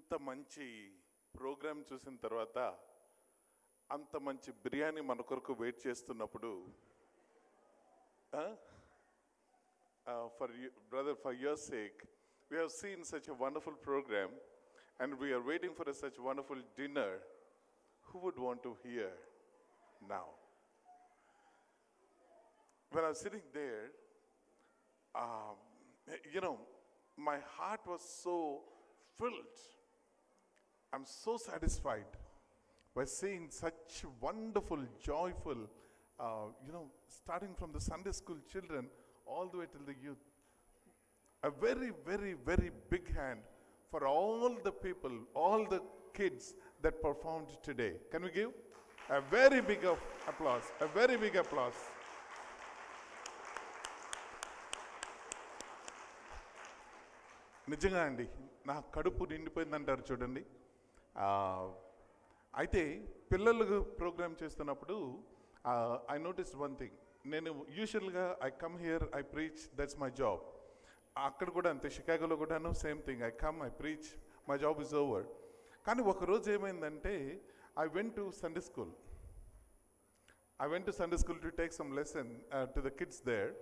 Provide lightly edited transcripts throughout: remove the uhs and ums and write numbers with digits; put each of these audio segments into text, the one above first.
ఇంత మంచి ప్రోగ్రామ్ చూసిన తర్వాత అంత మంచి బిర్యానీ మన కొరకు వెయిట్ చేస్తున్నప్పుడు for your sake, we have seen such a wonderful program and we are waiting for such wonderful dinner. Who would want to hear now? When I was sitting there, my heart was so filled. I'm so satisfied by seeing such wonderful, joyful, starting from the Sunday school children all the way till the youth. A very, very, very big hand for all the people, all the kids that performed today. Can we give a very big applause? A very big applause. నిజంగా అండి, నా కడుపు నిండిపోయిందంటారు చూడండి. అయితే పిల్లలకు programme చేస్తున్నప్పుడు I notice one thing. నేను యూజువల్గా I come here, I preach, that's my job. అక్కడ కూడా అంతే, షికాగోలో కూడాను same thing. I come, I preach, my job is over. కానీ ఒకరోజు ఏమైందంటే I went to Sunday school. To take some lesson to the kids there.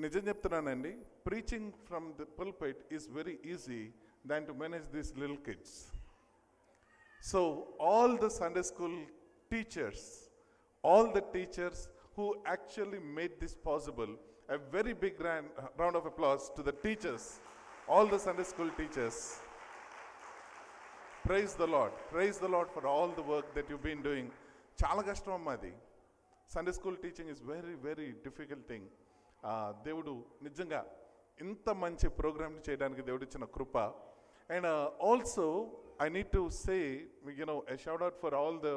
నిజం చెప్తున్నానండి, preaching from the pulpit is very easy than to manage these little kids. So all the Sunday school teachers, all the teachers who actually made this possible, a very big round of applause to the teachers, all the Sunday school teachers. Praise the Lord for all the work that you've been doing. Chala kashtam amma adi. Sunday school teaching is very, very difficult thing. దేవుడు నిజంగా ఇంత మంచి programme చేయడానికి దేవుడు ఇచ్చిన కృప. And also I need to say a shout out for all the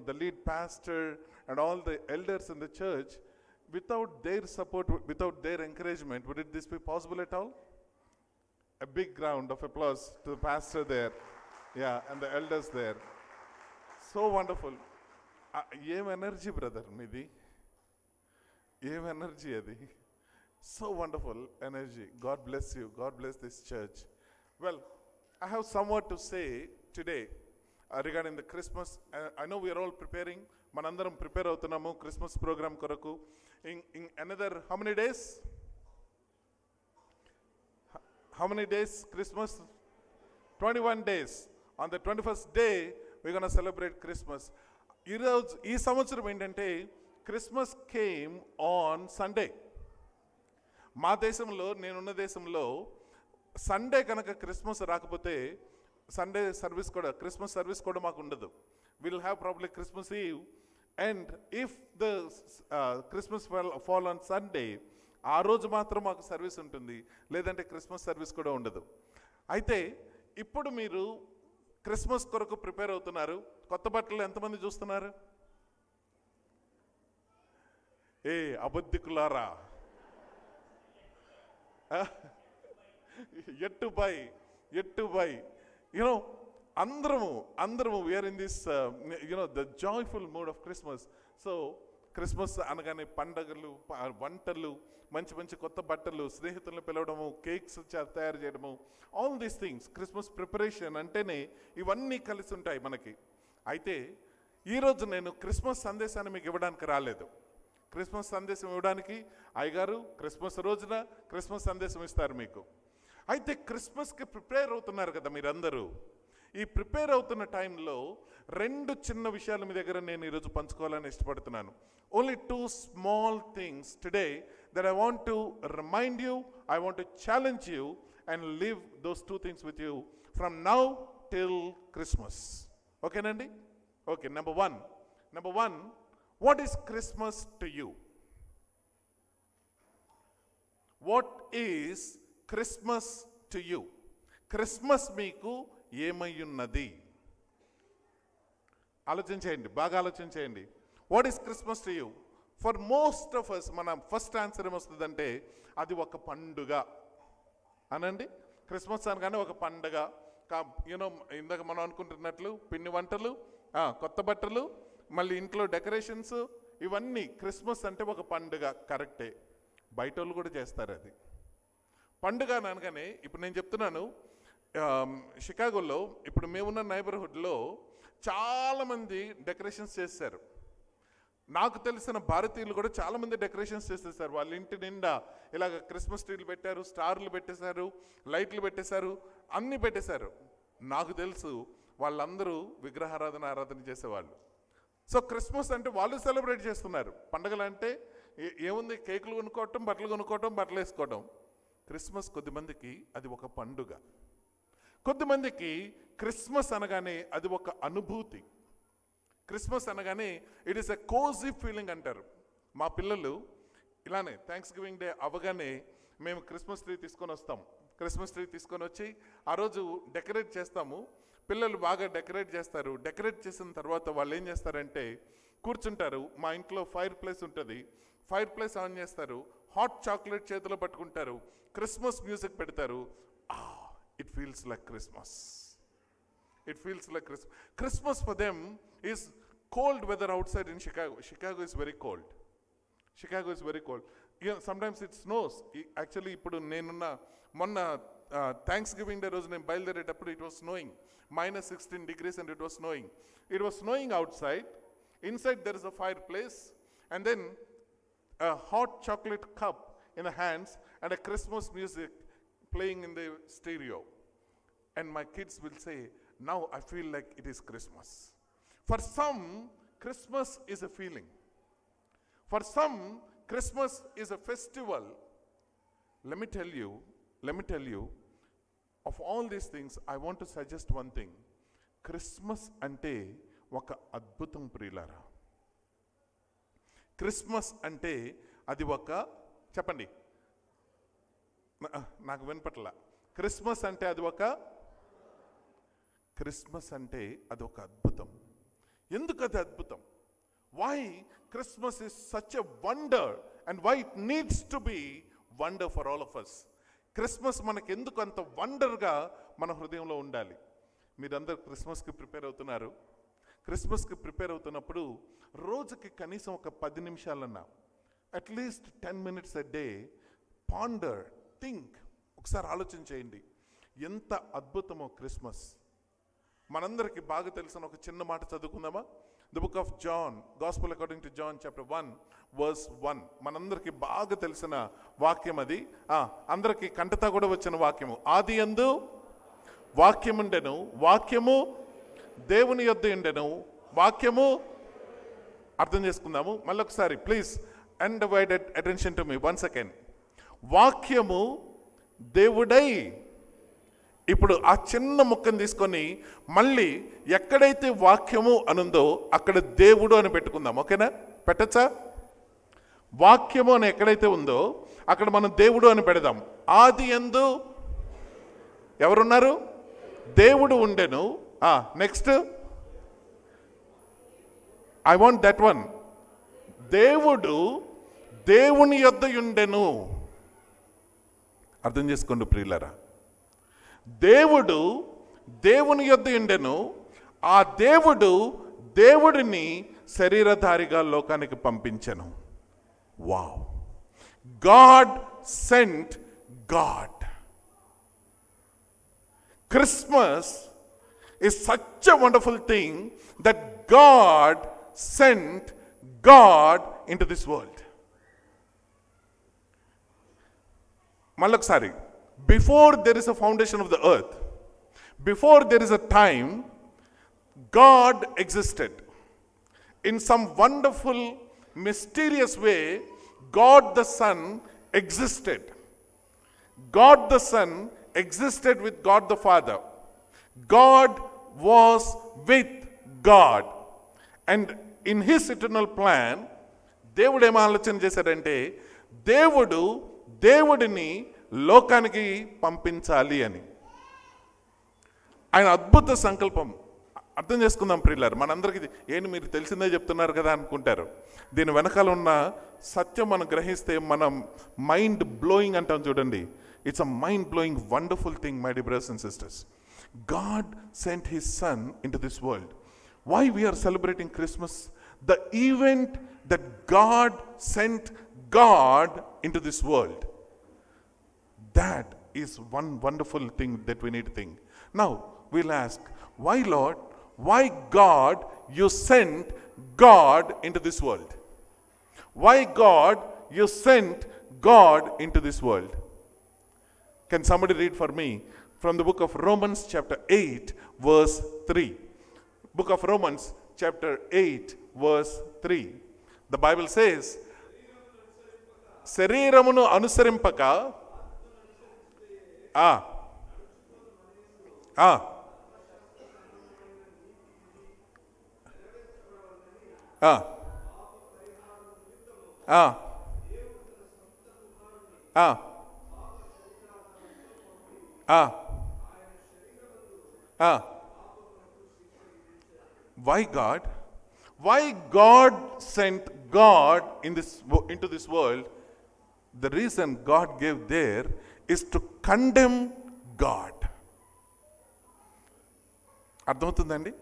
the lead pastor and all the elders in the church. Without their support, without their encouragement, would this be possible at all? A big round of applause to the pastor there, and the elders there. So wonderful. Em energy brother midi, em energy adi. So wonderful energy. God bless you. God bless this church. Well, I have somewhat to say today regarding the Christmas. I know we are all preparing. Manandaram prepare avutunnamu Christmas program koraku. In another how many days? How many days Christmas? 21 days. On the 21st day we're going to celebrate Christmas. ఈ సంవత్సరం ఏంటంటే Christmas came on Sunday. మా దేశంలో, నేనున్న దేశంలో Sunday కనుక Christmas రాకపోతే Sunday service కూడా, క్రిస్మస్ సర్వీస్ కూడా మాకు ఉండదు. Will have probably Christmas eve. And if the Christmas fall on Sunday, ఆ రోజు మాత్రం మాకు సర్వీస్ ఉంటుంది, లేదంటే క్రిస్మస్ సర్వీస్ కూడా ఉండదు. అయితే ఇప్పుడు మీరు క్రిస్మస్ కొరకు ప్రిపేర్ అవుతున్నారు. కొత్త బట్టలు ఎంతమంది చూస్తున్నారు? అబద్ధికులారా, yet to buy. అందరము we are in this the joyful mood of Christmas. So Christmas అనగానే పండగలు, వంటలు, మంచి మంచి కొత్త బట్టలు, స్నేహితులను పిలవడము, కేక్స్ తయారు చేయడము, all these things. Christmas preparation అంటేనే ఇవన్నీ కలిసి ఉంటాయి మనకి. అయితే ఈరోజు నేను క్రిస్మస్ సందేశాన్ని మీకు ఇవ్వడానికి రాలేదు. క్రిస్మస్ సందేశం ఇవ్వడానికి అయ్యగారు క్రిస్మస్ రోజున క్రిస్మస్ సందేశం ఇస్తారు మీకు. అయితే క్రిస్మస్కి ప్రిపేర్ అవుతున్నారు కదా మీరందరూ. ఈ ప్రిపేర్ అవుతున్న టైంలో రెండు చిన్న విషయాలు మీ దగ్గర నేను ఈరోజు పంచుకోవాలని ఇష్టపడుతున్నాను. Only 2 small things today that I want to remind you, I want to challenge you and live those 2 things with you from now till Christmas. Okay nandi? Okay, number one, what is Christmas to you? What is Christmas to you? Christmas మీకు ఏమయ్యున్నది? ఆలోచించేయండి, బాగా ఆలోచించేయండి. What is Christmas to you? For most of us మన first answer ఏమొస్తుందంటే అది ఒక పండుగ అనండి. క్రిస్మస్ అనగానే ఒక పండుగ. ఇందాక మనం అనుకుంటున్నట్లు పిండి వంటలు, కొత్త బట్టలు, మళ్ళీ ఇంట్లో డెకరేషన్స్, ఇవన్నీ క్రిస్మస్ అంటే ఒక పండుగ. కరెక్టే, బయట వాళ్ళు కూడా చేస్తారు అది పండుగ అనగానే. ఇప్పుడు నేను చెప్తున్నాను, షికాగోలో ఇప్పుడు మేమున్న నైబర్హుడ్లో చాలామంది డెకరేషన్స్ చేశారు. నాకు తెలిసిన భారతీయులు కూడా చాలామంది డెకరేషన్స్ చేసేసారు. వాళ్ళ ఇంటి నిండా ఇలాగ క్రిస్మస్ ట్రీలు పెట్టారు, స్టార్లు పెట్టేశారు, లైట్లు పెట్టేశారు, అన్నీ పెట్టేశారు. నాకు తెలుసు వాళ్ళందరూ ఆరాధన చేసేవాళ్ళు. సో క్రిస్మస్ అంటే వాళ్ళు సెలబ్రేట్ చేస్తున్నారు. పండగలు అంటే ఏముంది, కేకులు కొనుక్కోవటం, బట్టలు కొనుక్కోవటం, బట్టలు వేసుకోవటం. క్రిస్మస్ కొద్దిమందికి అది ఒక పండుగ, కొద్దిమందికి క్రిస్మస్ అనగానే అది ఒక అనుభూతి. క్రిస్మస్ అనగానే it is a cosy feeling అంటారు. మా పిల్లలు ఇలానే థ్యాంక్స్ గివింగ్ డే అవగానే మేము క్రిస్మస్ ట్రీ తీసుకొని వస్తాం. క్రిస్మస్ ట్రీ తీసుకొని వచ్చి ఆ రోజు డెకరేట్ చేస్తాము. పిల్లలు బాగా డెకరేట్ చేస్తారు. డెకరేట్ చేసిన తర్వాత వాళ్ళు ఏం చేస్తారంటే కూర్చుంటారు. మా ఇంట్లో ఫైర్ ప్లేస్ ఉంటుంది. ఫైర్ ప్లేస్ ఆన్ చేస్తారు, హాట్ చాక్లెట్ చేతిలో పట్టుకుంటారు, క్రిస్మస్ మ్యూజిక్ పెడతారు. It feels like Christmas. It feels like Christmas. Christmas for them is cold weather outside in Chicago. Chicago is very cold. Chicago is very cold. Sometimes it snows. Actually, ఇప్పుడు నేనున్న మొన్న thanks giving day రోజు నేను బయలుదేరేటప్పుడు it was snowing. -16 degrees and it was snowing. It was snowing outside. Inside there is a fireplace and then a hot chocolate cup in the hands and a Christmas music playing in the stereo. And my kids will say, now I feel like it is Christmas. For some, Christmas is a feeling. For some, Christmas is a festival. Let me tell you, of all these things, I want to suggest one thing. Christmas ante oka adbhutam ప్రియులారా. Christmas అంటే అది ఒక, చెప్పండి, నాకు వినపట్ల. Christmas అంటే అది ఒక అద్భుతం. ఎందుకు అది అద్భుతం? Why Christmas is such a wonder and why it needs to be wonder for all of us. Christmas మనకు ఎందుకు అంత వండర్గా మన హృదయంలో ఉండాలి? మీరందరూ క్రిస్మస్కి ప్రిపేర్ అవుతున్నారు. క్రిస్మస్కి ప్రిపేర్ అవుతున్నప్పుడు రోజుకి కనీసం ఒక 10 నిమిషాలన్నా, at least 10 minutes a day, ponder, think, ఒకసారి ఆలోచన చేయండి ఎంత అద్భుతమో క్రిస్మస్. మనందరికీ బాగా తెలిసిన ఒక చిన్న మాట చదువుకుందామా? The book of John, gospel according to John chapter 1 verse 1. మనందరికీ బాగా తెలిసిన వాక్యం అది. అందరికీ కంటతా కూడా వచ్చిన వాక్యము. ఆది యందు వాక్యముండెను, వాక్యము దేవుని యొద్ద ఉండెను, వాక్యము. అర్థం చేసుకుందాము మళ్ళీ ఒకసారి please. Undivided attention to me, 1 second. వాక్యము దేవుడై. ఇప్పుడు ఆ చిన్న ముక్కను తీసుకొని మళ్ళీ ఎక్కడైతే వాక్యము అనుందో అక్కడ దేవుడు అని పెట్టుకుందాం. ఓకేనా? పెట్టచ్చా? వాక్యము అని ఎక్కడైతే ఉందో అక్కడ మనం దేవుడు అని పెడదాం. ఆది యందు ఎవరున్నారు? దేవుడు ఉండెను. Next, I want that one. దేవుడు దేవుని యొద్ద ఉండెను. అర్థం చేసుకోండి ప్రియులారా. దేవుడు దేవుని యొద్ద ఉండెను. ఆ దేవుడు దేవుడిని శరీరధారిగా లోకానికి పంపించెను. Wow! God sent God. Christmas is such a wonderful thing that God sent God into this world. Malakasari, before there is a foundation of the earth, before there is a time, God existed. In some wonderful, mysterious way, God the Son existed. God the Son existed with God the Father. God was with God. And in his eternal plan, దేవుడు ఏం ఆలోచన చేశాడంటే దేవుడు దేవుడిని లోకానికి పంపించాలి అని. ఆయన అద్భుత సంకల్పం. అర్థం చేసుకుందాం ప్రియులారు. మనందరికీ ఏంటి మీరు తెలిసిందే చెప్తున్నారు కదా అనుకుంటారు. దీని వెనకాల ఉన్న సత్యం మనం గ్రహిస్తే మనం మైండ్ బ్లోయింగ్ అంటాం చూడండి. It's a mind-blowing, wonderful thing, my dear brothers and sisters. God sent his Son into this world. Why we are celebrating Christmas? The event that God sent God into this world. That is one wonderful thing that we need to think. Now, we'll ask, why Lord? Why God you sent God into this world? Why God you sent God into this world? Can somebody read for me from the book of Romans chapter 8 verse 3? Book of Romans chapter 8 verse 3. The Bible says, శరీరమును అనుసరింపక Why God? Why God sent God into this world? The reason God gave there is to condemn God. అర్థమవుతుందండి?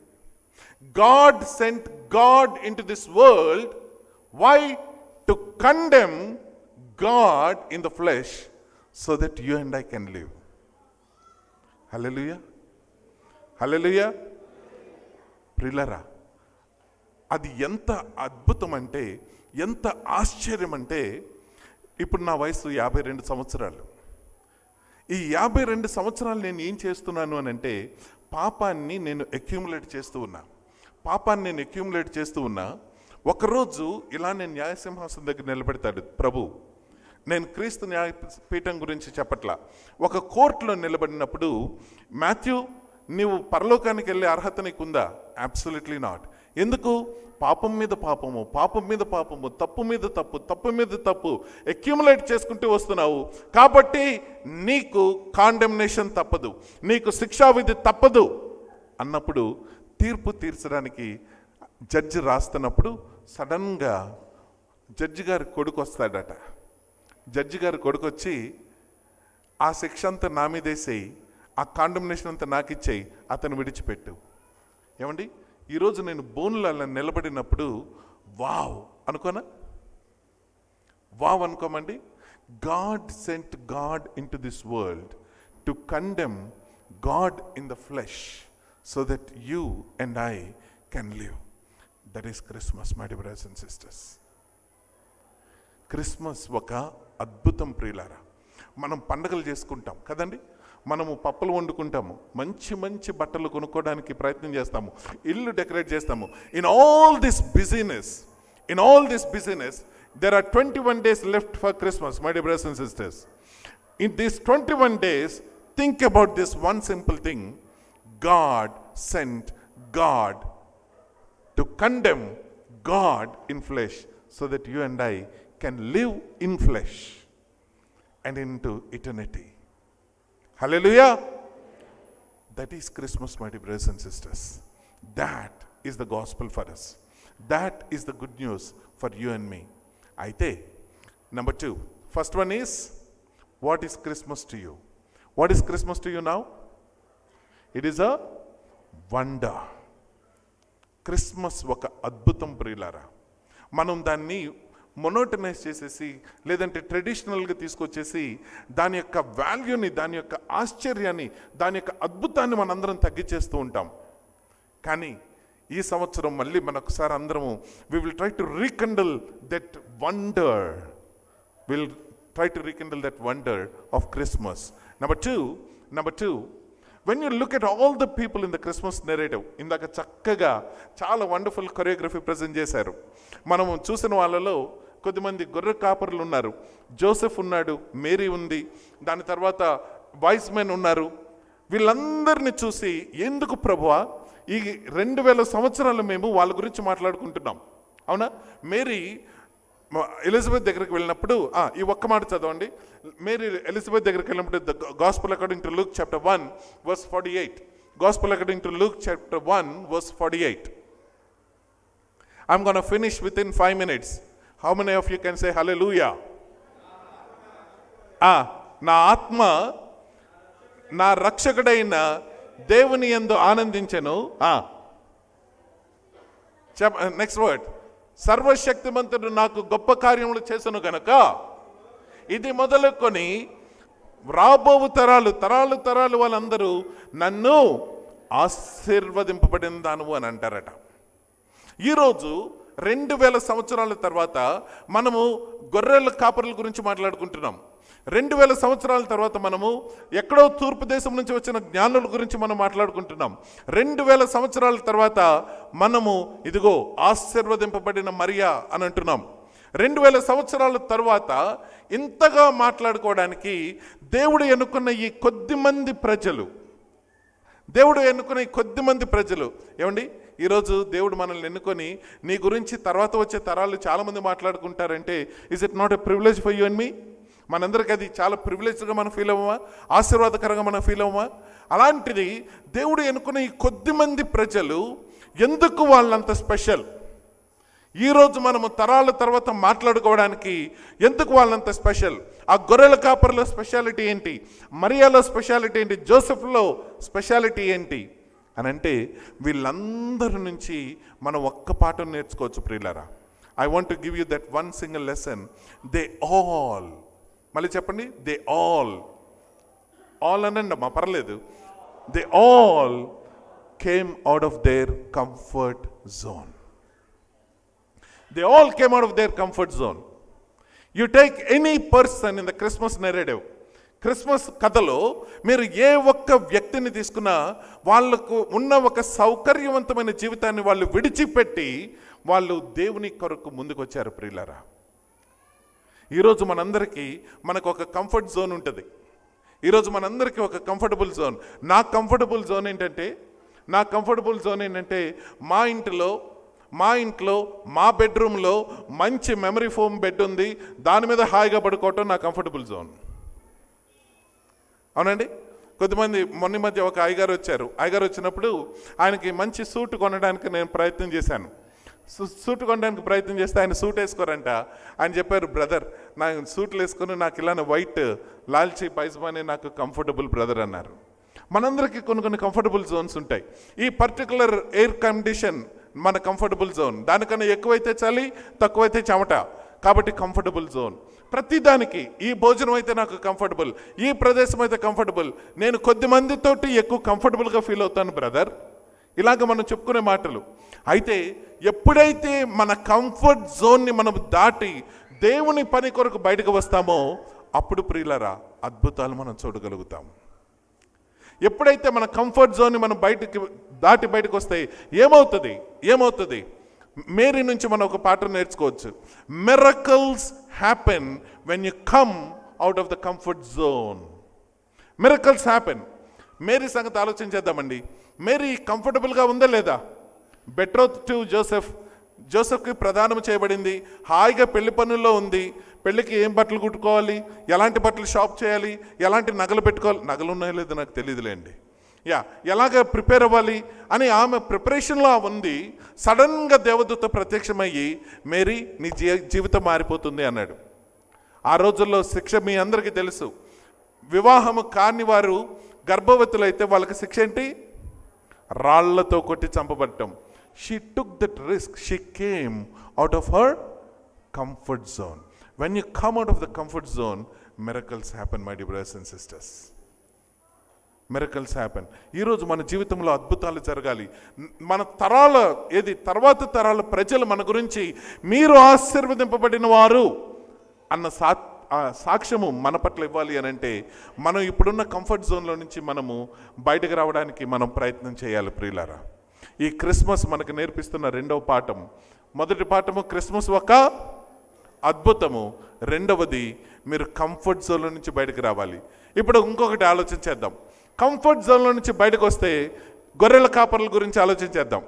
God sent God into this world. Why? To condemn God in the flesh so that you and I can live. Hallelujah. Hallelujah. ప్రియులారా, అది ఎంత అద్భుతం అంటే, ఎంత ఆశ్చర్యం అంటే, ఇప్పుడు నా వయసు 52 సంవత్సరాలు. ఈ 52 సంవత్సరాలు నేను ఏం చేస్తున్నాను అని అంటే, పాపాన్ని నేను అక్యూములేట్ చేస్తూ ఉన్నా. ఒకరోజు ఇలా నేను న్యాయసింహాసనం దగ్గర నిలబెడతాడు ప్రభు. నేను క్రీస్తు న్యాయపీఠం గురించి చెప్పట్లా. ఒక కోర్టులో నిలబడినప్పుడు, మాథ్యూ, నీవు పరలోకానికి వెళ్ళే అర్హత నీకుందా? Absolutely not. ఎందుకు? పాపం మీద పాపము, పాపం మీద పాపము, తప్పు మీద తప్పు, తప్పు మీద తప్పు అక్యూములేట్ చేసుకుంటూ వస్తున్నావు. కాబట్టి నీకు కాండెమ్నేషన్ తప్పదు, నీకు శిక్షావిధి తప్పదు అన్నప్పుడు, తీర్పు తీర్చడానికి జడ్జి రాస్తున్నప్పుడు సడన్గా జడ్జి గారి కొడుకు వస్తాడట. జడ్జి గారి కొడుకు వచ్చి, ఆ శిక్ష అంతా నా మీదేసేయి, ఆ కాండెమ్నేషన్ అంతా నాకు ఇచ్చేయి, అతను విడిచిపెట్టు. ఏమండి, ఈరోజు నేను బోన్లలో నిలబడినప్పుడు వావ్ అనుకోనా? వావ్ అనుకోమండి. God sent God into this world to condemn God in the flesh so that you and I can live. That is Christmas, my dear brothers and sisters. Christmas ఒక అద్భుతం ప్రియులారా. మనం పండుగలు చేసుకుంటాం కదండి, మనము పప్పులు వండుకుంటాము, మంచి మంచి బట్టలు కొనుక్కోవడానికి ప్రయత్నం చేస్తాము, ఇల్లు డెకరేట్ చేస్తాము. In all this business there are 21 days left for Christmas, my dear brothers and sisters. In these 21 days, think about this one simple thing. God sent God to condemn God in flesh so that you and I can live in flesh and into eternity. Hallelujah. That is Christmas, my dear brothers and sisters. That is the gospel for us. That is the good news for you and me. Aite, number 2. First one is, what is Christmas to you? What is Christmas to you now? It is a wonder. Christmas oka adbhutam ప్రియులారా. మనం దాన్ని మొనోటనైజ్ చేసేసి, లేదంటే ట్రెడిషనల్గా తీసుకొచ్చేసి, దాని యొక్క వాల్యూని, దాని యొక్క ఆశ్చర్యాన్ని, దాని యొక్క అద్భుతాన్ని మనందరం తగ్గించేస్తూ ఉంటాం. కానీ ఈ సంవత్సరం మళ్ళీ మనొకసారి అందరము we will try to rekindle that wonder. We'll try to rekindle that wonder of Christmas. Number two, when you look at all the people in the Christmas narrative, ఇందాక చక్కగా చాలా వండర్ఫుల్ కొరియోగ్రఫీ ప్రజెంట్ చేశారు. మనము చూసిన వాళ్ళలో కొద్దిమంది గొర్రె కాపరులు ఉన్నారు, జోసెఫ్ ఉన్నాడు, మేరీ ఉంది, దాని తర్వాత వైస్ మెన్ ఉన్నారు. వీళ్ళందరినీ చూసి, ఎందుకు ప్రభువా ఈ 2000 సంవత్సరాలు మేము వాళ్ళ గురించి మాట్లాడుకుంటున్నాం, అవునా? మేరీ ఎలిజబెత్ దగ్గరికి వెళ్ళినప్పుడు, ఈ ఒక్క మాట చదవండి. మేరీ ఎలిజబెత్ దగ్గరికి వెళ్ళినప్పుడు, the gospel according to Luke chapter 1 verse 48. Gospel according to Luke chapter 1 verse 48. I'm going to finish within 5 minutes. How many of you can say hallelujah? నా ఆత్మ నా రక్షకుడైన దేవుని యందు ఆనందించెను. నెక్స్ట్ వర్డ్, సర్వశక్తిమంతుడు నాకు గొప్ప కార్యములు చేసెను గనక ఇది మొదలుకొని రాబో తరాలు వాళ్ళందరూ నన్ను ఆశీర్వదింపబడిన దానవు అని అంటారట. ఈరోజు 2000 సంవత్సరాల తర్వాత మనము గొర్రెల కాపరుల గురించి మాట్లాడుకుంటున్నాం. 2000 సంవత్సరాల తర్వాత మనము ఎక్కడో తూర్పు దేశం నుంచి వచ్చిన జ్ఞానుల గురించి మనం మాట్లాడుకుంటున్నాం. 2000 సంవత్సరాల తర్వాత మనము ఇదిగో ఆశీర్వదింపబడిన మరియా అని అంటున్నాం. 2000 సంవత్సరాల తర్వాత ఇంతగా మాట్లాడుకోవడానికి దేవుడు ఎన్నుకున్న ఈ కొద్ది మంది ప్రజలు ఏమండి, ఈరోజు దేవుడు మనల్ని ఎన్నుకొని నీ గురించి తర్వాత వచ్చే తరాలు చాలామంది మాట్లాడుకుంటారంటే is it not a privilege for you and me? మనందరికీ అది చాలా ప్రివిలేజ్గా మనం ఫీల్ అవ్వమా? ఆశీర్వాదకరంగా మనం ఫీల్ అవ్వమా? అలాంటిది దేవుడు ఎన్నుకున్న ఈ కొద్ది మంది ప్రజలు ఎందుకు వాళ్ళంత స్పెషల్? ఈరోజు మనము తరాల తర్వాత మాట్లాడుకోవడానికి ఎందుకు వాళ్ళంత స్పెషల్? ఆ గొర్రెల కాపర్లో స్పెషాలిటీ ఏంటి? మరియాలో స్పెషాలిటీ ఏంటి? జోసెఫ్లో స్పెషాలిటీ ఏంటి అని అంటే వీళ్ళందరి నుంచి మనం ఒక్క పాఠం నేర్చుకోవచ్చు ప్రియులారా. I want to give you that one single lesson. They all, మళ్ళీ చెప్పండి, దే ఆల్ అనండి అమ్మా, పర్లేదు. They all came out of their comfort zone. They all came out of their comfort zone. You take any person in the Christmas narrative, Christmas కథలో మీరు ఏ ఒక్క వ్యక్తిని తీసుకున్నా వాళ్ళకు ఉన్న ఒక సౌకర్యవంతమైన జీవితాన్ని వాళ్ళు విడిచిపెట్టి వాళ్ళు దేవుని కొరకు ముందుకు వచ్చారు ప్రియులారా. ఈరోజు మనందరికీ మనకు ఒక కంఫర్ట్ జోన్ ఉంటుంది. ఈరోజు మనందరికీ ఒక కంఫర్టబుల్ జోన్. నా కంఫర్టబుల్ జోన్ ఏంటంటే మా ఇంట్లో మా బెడ్రూమ్లో మంచి మెమరీ ఫోమ్ బెడ్ ఉంది, దాని మీద హాయిగా పడుకోవటం నా కంఫర్టబుల్ జోన్. అవునండి. కొద్దిమంది మొన్న మధ్య ఒక అయ్యగారు వచ్చినప్పుడు ఆయనకి మంచి సూట్ కొనడానికి నేను ప్రయత్నం చేశాను. సూట్ కొనడానికి ప్రయత్నం చేస్తే ఆయన సూట్ వేసుకోరంట. ఆయన చెప్పారు, బ్రదర్ నా సూట్లు వేసుకొని నాకు ఇలానే వైట్ లాల్చీ పైజమానే నాకు కంఫర్టబుల్ బ్రదర్ అన్నారు. మనందరికీ కొన్ని కంఫర్టబుల్ జోన్స్ ఉంటాయి. ఈ పర్టికులర్ ఎయిర్ కండిషన్ మన కంఫర్టబుల్ జోన్. దానికన్నా ఎక్కువైతే చలి, తక్కువైతే చెమట, కాబట్టి కంఫర్టబుల్ జోన్. ప్రతిదానికి ఈ భోజనం అయితే నాకు కంఫర్టబుల్, ఈ ప్రదేశం అయితే కంఫర్టబుల్, నేను కొద్ది మందితోటి ఎక్కువ కంఫర్టబుల్గా ఫీల్ అవుతాను బ్రదర్, ఇలాగ మనం చెప్పుకునే మాటలు. అయితే ఎప్పుడైతే మన కంఫర్ట్ జోన్ని మనం దాటి దేవుని పని కొరకు బయటకు వస్తామో అప్పుడు ప్రియులారా అద్భుతాలు మనం చూడగలుగుతాం. ఎప్పుడైతే మన కంఫర్ట్ జోన్ని మనం దాటి బయటకు వస్తే ఏమవుతుంది? మేరీ నుంచి మనం ఒక పాఠం నేర్చుకోవచ్చు. Miracles happen when you come out of the comfort zone. Miracles happen. Mary సంగతి ఆలోచించేద్దామండి. మేరీ కంఫర్టబుల్గా ఉందా లేదా? బెట్రోత్ టు జోసెఫ్కి ప్రదానం చేయబడింది, హాయిగా పెళ్లి పనుల్లో ఉంది. పెళ్ళికి ఏం బట్టలు కుట్టుకోవాలి, ఎలాంటి బట్టలు షాప్ చేయాలి, ఎలాంటి నగలు పెట్టుకోవాలి, నగలు ఉన్నాయో లేదో నాకు తెలియదులేండి, ఎలాగ ప్రిపేర్ అవ్వాలి అని ఆమె ప్రిపరేషన్లో ఉంది. సడన్గా దేవదూత ప్రత్యక్షమయ్యి మేరీ నీ జీవితం మారిపోతుంది అన్నాడు. ఆ రోజుల్లో శిక్ష మీ అందరికీ తెలుసు. వివాహము కాని వారు గర్భవతులైతే వాళ్ళకి శిక్ష ఏంటి? రాళ్లతో కొట్టి చంపబడటం. She took that risk. She came out of her comfort zone. When you come out of the comfort zone, miracles happen, my dear brothers and sisters. Miracles happen. ఈరోజు మన జీవితంలో అద్భుతాలు జరగాలి. మన తర్వాత తరాల ప్రజలు మన గురించి మీరు ఆశీర్వదింపబడిన వారు అన్న సాక్ష్యము మన పట్ల ఇవ్వాలి అని అంటే మనం ఇప్పుడున్న కంఫర్ట్ జోన్లో నుంచి మనము బయటకు రావడానికి మనం ప్రయత్నం చేయాలి ప్రియులారా. ఈ క్రిస్మస్ మనకు నేర్పిస్తున్న రెండవ పాఠం. మొదటి పాఠము క్రిస్మస్ ఒక అద్భుతము, రెండవది మీరు కంఫర్ట్ జోన్లో నుంచి బయటకు రావాలి. ఇప్పుడు ఇంకొకటి ఆలోచించేద్దాం. కంఫర్ట్ జోన్లో నుంచి బయటకు వస్తే గొర్రెల కాపర్ల గురించి ఆలోచించేద్దాం.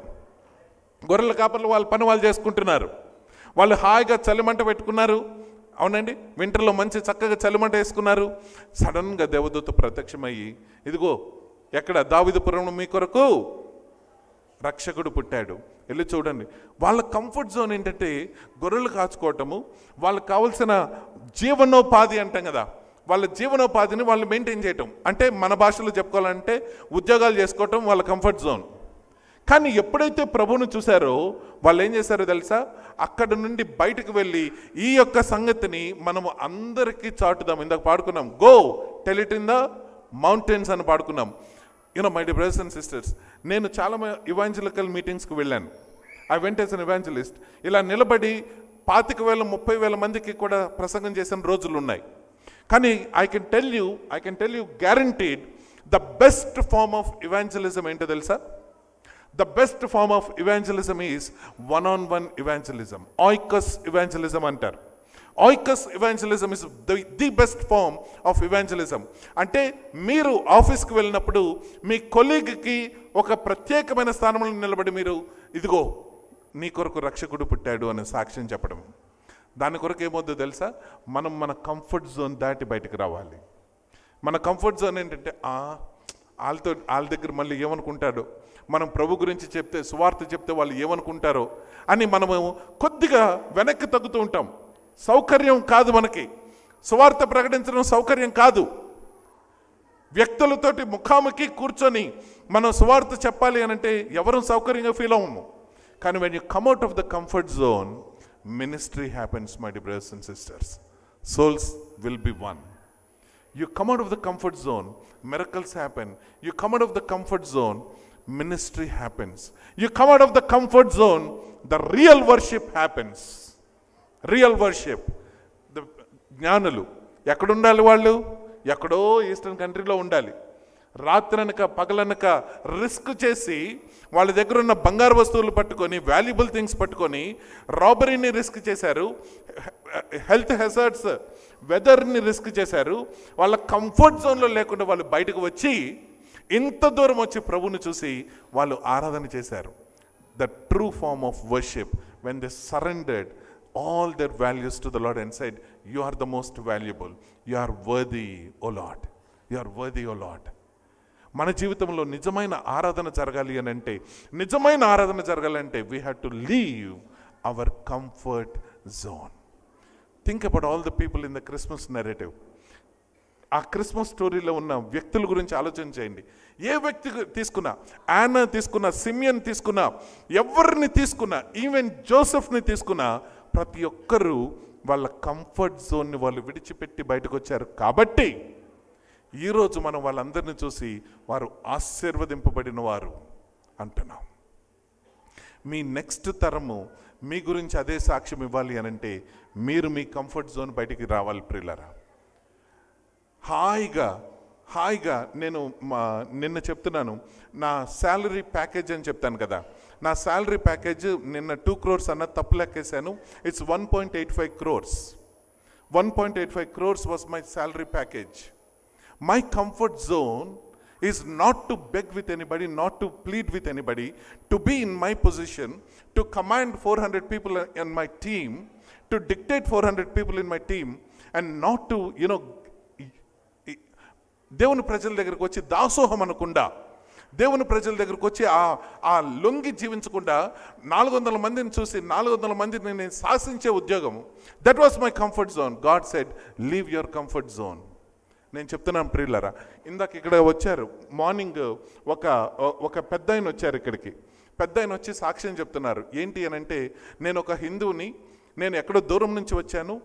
గొర్రెల కాపర్లు వాళ్ళ పని వాళ్ళు చేసుకుంటున్నారు. వాళ్ళు హాయిగా చలిమంట పెట్టుకున్నారు. అవునండి, వింటర్లో మంచి చక్కగా చలిమంట వేసుకున్నారు. సడన్గా దేవదూత ప్రత్యక్షమయ్యి, ఇదిగో ఎక్కడ దావీదుపురంలో మీ కొరకు రక్షకుడు పుట్టాడు, వెళ్ళి చూడండి. వాళ్ళ కంఫర్ట్ జోన్ ఏంటంటే గొర్రెలు కాచుకోవటము, వాళ్ళకి కావాల్సిన జీవనోపాధి అంటాం కదా, వాళ్ళ జీవనోపాధిని వాళ్ళు మెయింటైన్ చేయటం. అంటే మన భాషలో చెప్పుకోవాలంటే ఉద్యోగాలు చేసుకోవటం వాళ్ళ కంఫర్ట్ జోన్. కానీ ఎప్పుడైతే ప్రభువును చూశారో వాళ్ళు ఏం చేశారో తెలుసా? అక్కడ నుండి బయటకు వెళ్ళి ఈ యొక్క సంగతిని మనము అందరికీ చాటుదాం. ఇందాక పాడుకున్నాం, go tell it in the mountains అని పాడుకున్నాం. You know my dear brothers and sisters, నేను చాలా ఇవాంజలికల్ మీటింగ్స్కి వెళ్ళాను. I went as an evangelist. ఇలా నిలబడి 25,000 30,000 మందికి కూడా ప్రసంగం చేసిన రోజులు ఉన్నాయి. కానీ I can tell you guaranteed the best form of evangelism ఏంటో తెలుసా? The best form of evangelism is one-on-one evangelism. Oikos evangelism అంటారు. Oikos evangelism is the best form of evangelism. అంటే మీరు ఆఫీస్కి వెళ్ళినప్పుడు మీ కొలీగ్కి ఒక ప్రత్యేకమైన స్థానంలో నిలబడి మీరు ఇదిగో నీ కొరకు రక్షకుడు పుట్టాడు అనే సాక్ష్యం చెప్పడం. దాని కొరకు ఏమవుతుందో తెలుసా? మనం మన కంఫర్ట్ జోన్ దాటి బయటకు రావాలి. మన కంఫర్ట్ జోన్ ఏంటంటే వాళ్ళ దగ్గర మళ్ళీ ఏమనుకుంటాడో, మనం ప్రభు గురించి చెప్తే, సువార్త చెప్తే వాళ్ళు ఏమనుకుంటారో అని మనము కొద్దిగా వెనక్కి తగ్గుతూ ఉంటాం. సౌకర్యం కాదు మనకి, సువార్త ప్రకటించడం సౌకర్యం కాదు. వ్యక్తులతోటి ముఖాముఖి కూర్చొని మనం సువార్త చెప్పాలి అని అంటే ఎవరు సౌకర్యంగా ఫీల్ అవ్వము. కానీ when you come out of the comfort zone, ministry happens, my dear brothers and sisters. Souls will be won. You come out of the comfort zone, miracles happen. You come out of the comfort zone, ministry happens. You come out of the comfort zone, the real worship happens. Real worship. The జ్ఞానులు ఎక్కడుండాలి? వాళ్ళు ఎక్కడో eastern కంట్రీలో ఉండాలి. రాత్రనక పగలనక risk చేసి వాళ్ళ దగ్గర ఉన్న బంగారు వస్తువులు పట్టుకొని, వాల్యుబుల్ థింగ్స్ పట్టుకొని రాబరీని రిస్క్ చేశారు, హెల్త్ హెజార్డ్స్, వెదర్ని రిస్క్ చేశారు. వాళ్ళ కంఫర్ట్ జోన్లో లేకుండా వాళ్ళు బయటకు వచ్చి ఇంత దూరం వచ్చి ప్రభుని చూసి వాళ్ళు ఆరాధన చేశారు. The true form of worship when they surrendered all their values to the Lord and said, you are the most valuable, you are worthy, O Lord, you are worthy, O Lord. మన జీవితంలో నిజమైన ఆరాధన జరగాలి అని అంటే, నిజమైన ఆరాధన జరగాలంటే we have to leave our comfort zone. Think about all the people in the Christmas narrative. ఆ క్రిస్మస్ స్టోరీలో ఉన్న వ్యక్తుల గురించి ఆలోచన చేయండి. ఏ వ్యక్తి తీసుకున్నా, యానా తీసుకున్నా, సిమియన్ తీసుకున్నా, ఎవరిని తీసుకున్నా, ఈవెన్ జోసెఫ్ని తీసుకున్నా, ప్రతి ఒక్కరూ వాళ్ళ కంఫర్ట్ జోన్ని వాళ్ళు విడిచిపెట్టి బయటకు వచ్చారు. కాబట్టి ఈరోజు మనం వాళ్ళందరినీ చూసి వారు ఆశీర్వదింపబడిన వారు అంటున్నాం. మీ నెక్స్ట్ తరము మీ గురించి అదే సాక్ష్యం ఇవ్వాలి అనంటే మీరు మీ కంఫర్ట్ జోన్ బయటికి రావాలి ప్రియులారా. హాయిగా నేను నిన్న చెప్తున్నాను, నా శాలరీ ప్యాకేజ్ అని చెప్తాను కదా. నా శాలరీ ప్యాకేజ్ నిన్న 2 crores అన్న తప్పు లెక్కేశాను. It's 1.85 crores. 1.85 crores was my salary package. My comfort zone is not to beg with anybody, not to plead with anybody, to be in my position, to command 400 people in my team, to dictate 400 people in my team, and not to, దేవుని ప్రజల దగ్గరకు వచ్చి దాసోహం అనకుండా, దేవుని ప్రజల దగ్గరకు వచ్చి ఆ లొంగి జీవించకుండా 400 మందిని చూసి 400 మందిని నేను శాసించే ఉద్యోగం. That was my comfort zone. God said leave your comfort zone. నేను చెప్తున్నాను ప్రియులారా, ఇందాక ఇక్కడ వచ్చారు మార్నింగ్ ఒక పెద్ద ఆయన వచ్చారు ఇక్కడికి. పెద్ద ఆయన వచ్చి సాక్ష్యం చెప్తున్నారు. ఏంటి అని అంటే, నేను ఒక హిందువుని, నేను ఎక్కడో దూరం నుంచి వచ్చాను,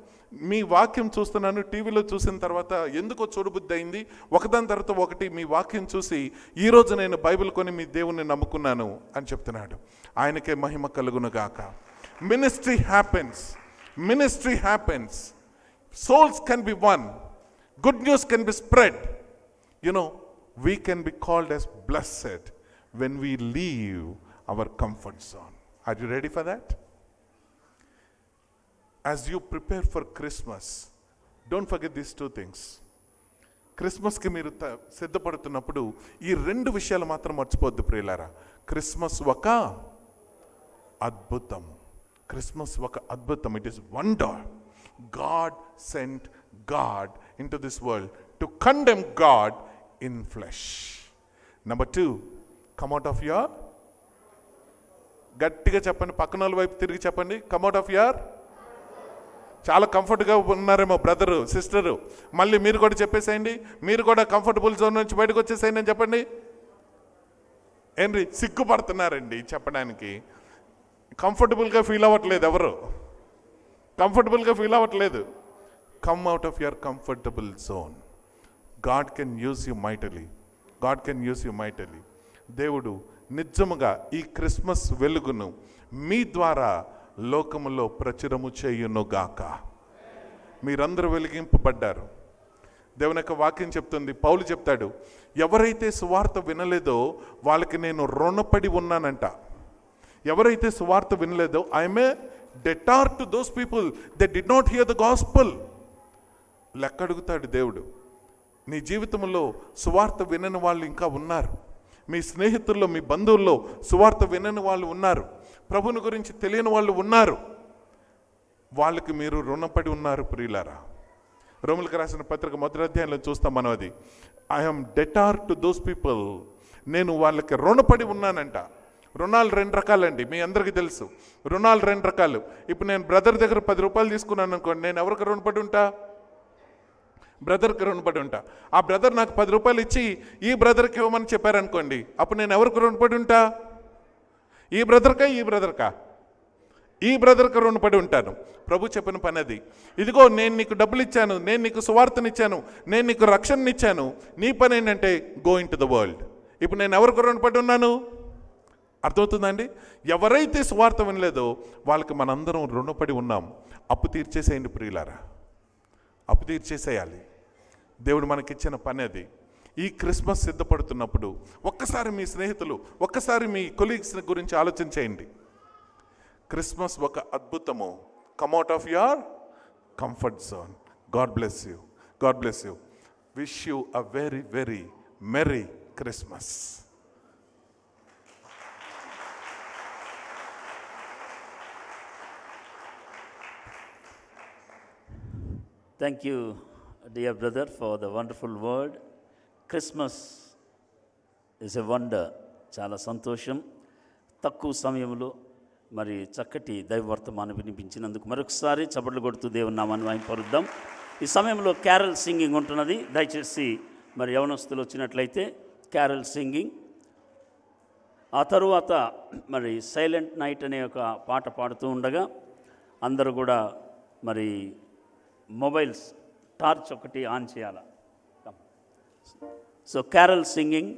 మీ వాక్యం చూస్తున్నాను, టీవీలో చూసిన తర్వాత ఎందుకో చూడబుద్ధి అయింది, ఒకదాని తర్వాత ఒకటి మీ వాక్యం చూసి ఈరోజు నేను బైబిల్ కొని మీ దేవుణ్ణి నమ్ముకున్నాను అని చెప్తున్నాడు. ఆయనకే మహిమ కలుగును గాక. Ministry happens. Ministry happens. Souls can be one. Good news can be spread. We can be called as blessed when we leave our comfort zone. Are you ready for that? As you prepare for Christmas, don't forget these 2 things. క్రిస్మస్కి మీరు సిద్ధపడుతున్నప్పుడు ఈ 2 విషయాలు మాత్రం మర్చిపోద్దు ప్రియులారా. Christmas ఒక అద్భుతం. Christmas ఒక అద్భుతం. It is wonder. God sent God into this world to condemn God in flesh. Number 2, come out of your, గట్టిగా చెప్పండి, పక్కన వాళ్ళ వైపు తిరిగి చెప్పండి, come out of your. చాలా కంఫర్ట్గా ఉన్నారేమో బ్రదరు సిస్టరు, మళ్ళీ మీరు కూడా చెప్పేసేయండి, మీరు కూడా కంఫర్టబుల్ జోన్ నుంచి బయటకు వచ్చేసేయండి అని చెప్పండి. ఏంటి సిగ్గుపడుతున్నారండి చెప్పడానికి? కంఫర్టబుల్గా ఫీల్ అవ్వట్లేదు ఎవరు, కంఫర్టబుల్గా ఫీల్ అవ్వట్లేదు. Come out of your comfortable zone. God can use you mightily. God can use you mightily. దేవుడు నిజముగా ఈ క్రిస్మస్ వెలుగును మీ ద్వారా లోకములో ప్రచురము చేయునుగాక. మీరందరూ వెలిగింపబడ్డారు. దేవుని యొక్క వాక్యం చెప్తుంది, పౌలు చెప్తాడు, ఎవరైతే సువార్త వినలేదో వాళ్ళకి నేను రుణపడి ఉన్నానంట. ఎవరైతే సువార్త వినలేదో I'm a debtor to those people they did not hear the gospel. లెక్క అడుగుతాడు దేవుడు. నీ జీవితంలో సువార్త వినని వాళ్ళు ఇంకా ఉన్నారు. మీ స్నేహితుల్లో, మీ బంధువుల్లో సువార్త వినని వాళ్ళు ఉన్నారు. ప్రభుని గురించి తెలియని వాళ్ళు ఉన్నారు. వాళ్ళకి మీరు రుణపడి ఉన్నారు ప్రియులారా. రోమలకు రాసిన పత్రిక 1వ అధ్యాయంలో చూస్తాం మనం అది. I'm debtor to those people. నేను వాళ్ళకి రుణపడి ఉన్నానంట. రుణాలు 2 రకాలండి, మీ అందరికీ తెలుసు. రుణాలు 2 రకాలు. ఇప్పుడు నేను బ్రదర్ దగ్గర 10 రూపాయలు తీసుకున్నాను అనుకోండి, నేను ఎవరికి రుణపడి ఉంటా? బ్రదర్కి రుణపడి ఉంటా. ఆ బ్రదర్ నాకు 10 రూపాయలు ఇచ్చి ఈ బ్రదర్కి ఇవ్వమని చెప్పారనుకోండి, అప్పుడు నేను ఎవరికి రుణపడి ఉంటా? ఈ బ్రదర్కా ఈ బ్రదర్కా? ఈ బ్రదర్కి రుణపడి ఉంటాను. ప్రభు చెప్పిన పని అది. ఇదిగో నేను నీకు డబ్బులు ఇచ్చాను, నేను నీకు సువార్తనిచ్చాను, నేను నీకు రక్షణనిచ్చాను. నీ పని ఏంటంటే go in to the world. ఇప్పుడు నేను ఎవరికి రుణపడి ఉన్నాను? అర్థమవుతుందండి? ఎవరైతే సువార్త వినలేదో వాళ్ళకి మనందరం రుణపడి ఉన్నాం. అప్పు తీర్చేసేయండి ప్రియులారా, అప్పు తీర్చేసేయాలి. దేవుడు మనకిచ్చిన పని అది. ఈ క్రిస్మస్ సిద్ధపడుతున్నప్పుడు ఒక్కసారి మీ స్నేహితులు, ఒక్కసారి మీ కొలీగ్స్ గురించి ఆలోచన చేయండి. క్రిస్మస్ ఒక అద్భుతము. Come out of your comfort zone. God bless you. God bless you. Wish you a very very merry Christmas. Thank you, dear brother, for the wonderful word. Christmas is a wonder. చాలా సంతోషం. తక్కువ సమయంలో మరి చక్కటి దైవవర్తమానం వినిపించినందుకు మరొకసారి చప్పట్లు కొడుతూ దేవుని నామాన్ని మహిమపరుద్దాం. ఈ సమయంలో క్యారల్ సింగింగ్ ఉంటున్నది. దయచేసి మరి యవనస్తులు వచ్చినట్లయితే క్యారల్ సింగింగ్. ఆ తరువాత మరి సైలెంట్ నైట్ అనే ఒక పాట పాడుతూ ఉండగా అందరూ కూడా మరి మొబైల్స్ టార్చ్ ఒకటి ఆన్ చేయాలి. So carol singing